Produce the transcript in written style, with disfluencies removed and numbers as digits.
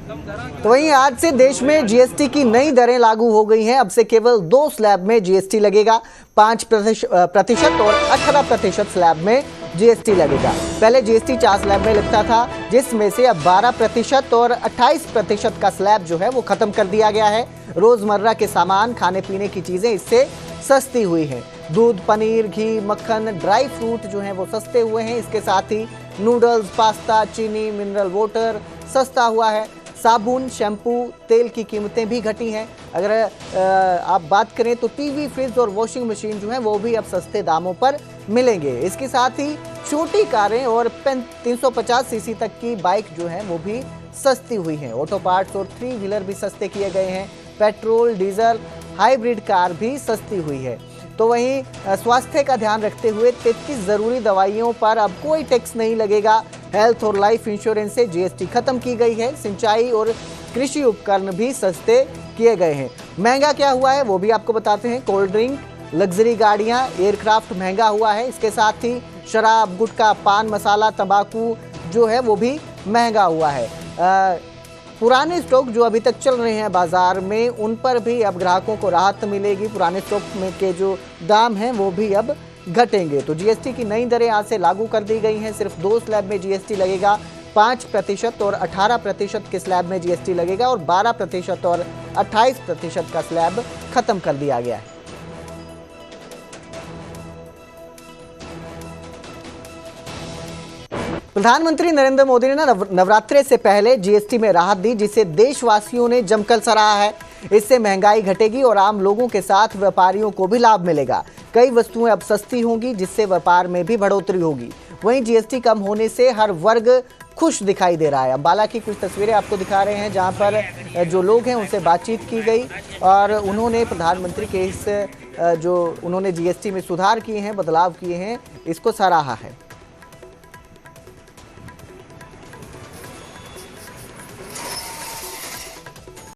तो वहीं आज से देश में जीएसटी की नई दरें लागू हो गई हैं। अब से केवल 2 स्लैब में जीएसटी लगेगा, 5% और 18% स्लैब में जीएसटी लगेगा। पहले जीएसटी 4 स्लैब में लगता था, जिसमें से अब 12% और 28% का स्लैब जो है वो खत्म कर दिया गया है। रोजमर्रा के सामान, खाने पीने की चीजें इससे सस्ती हुई हैं। दूध, पनीर, घी, मक्खन, ड्राई फ्रूट जो है वो सस्ते हुए हैं। इसके साथ ही नूडल्स, पास्ता, चीनी, मिनरल वाटर सस्ता हुआ है। साबुन, शैम्पू, तेल की कीमतें भी घटी हैं। अगर आप बात करें तो टीवी, फ्रिज और वॉशिंग मशीन जो है वो भी अब सस्ते दामों पर मिलेंगे। इसके साथ ही छोटी कारें और 350 सीसी तक की बाइक जो है वो भी सस्ती हुई हैं। ऑटो पार्ट्स और 3 व्हीलर भी सस्ते किए गए हैं। पेट्रोल, डीजल, हाइब्रिड कार भी सस्ती हुई है। तो वहीं स्वास्थ्य का ध्यान रखते हुए 33 जरूरी दवाइयों पर अब कोई टैक्स नहीं लगेगा। हेल्थ और लाइफ इंश्योरेंस से जीएसटी खत्म की गई है। सिंचाई और कृषि उपकरण भी सस्ते किए गए हैं। महंगा क्या हुआ है वो भी आपको बताते हैं। कोल्ड ड्रिंक, लग्जरी गाड़ियां, एयरक्राफ्ट महंगा हुआ है। इसके साथ ही शराब, गुटखा, पान मसाला, तंबाकू जो है वो भी महंगा हुआ है। पुराने स्टॉक जो अभी तक चल रहे हैं बाजार में, उन पर भी अब ग्राहकों को राहत मिलेगी। पुराने स्टॉक में के जो दाम हैं वो भी अब घटेंगे। तो जीएसटी की नई दरें आज से लागू कर दी गई हैं। सिर्फ 2 स्लैब में जीएसटी लगेगा, 5% और 18% के स्लैब में जीएसटी लगेगा और 12% और 28% का स्लैब खत्म कर दिया गया है। प्रधानमंत्री नरेंद्र मोदी ने नवरात्रे से पहले जीएसटी में राहत दी, जिसे देशवासियों ने जमकर सराहा है। इससे महंगाई घटेगी और आम लोगों के साथ व्यापारियों को भी लाभ मिलेगा। कई वस्तुएं अब सस्ती होंगी, जिससे व्यापार में भी बढ़ोतरी होगी। वहीं जीएसटी कम होने से हर वर्ग खुश दिखाई दे रहा है। अंबाला की कुछ तस्वीरें आपको दिखा रहे हैं, जहां पर जो लोग हैं उनसे बातचीत की गई और उन्होंने प्रधानमंत्री के इस जो उन्होंने जीएसटी में सुधार किए हैं, बदलाव किए हैं, इसको सराहा है।